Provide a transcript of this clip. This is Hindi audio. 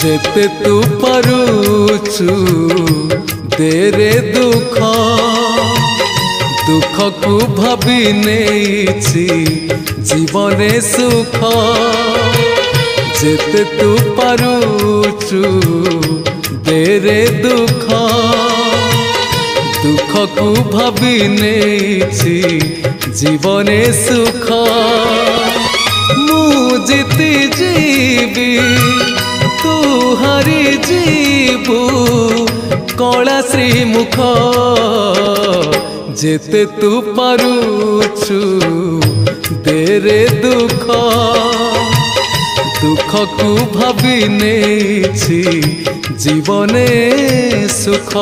जेते तू पारुचु देरे दुख दुख को भाभी नेछि जीवने सुख जेते तू पारुचु देरे दुख दुख को भाभी नेछि जीवने सुख मु जीती जीवी तू हरी जीवु कला श्रीमुख जेते तू पारुचु देरे दुख दुख को भाभी नेछि जीवने सुख।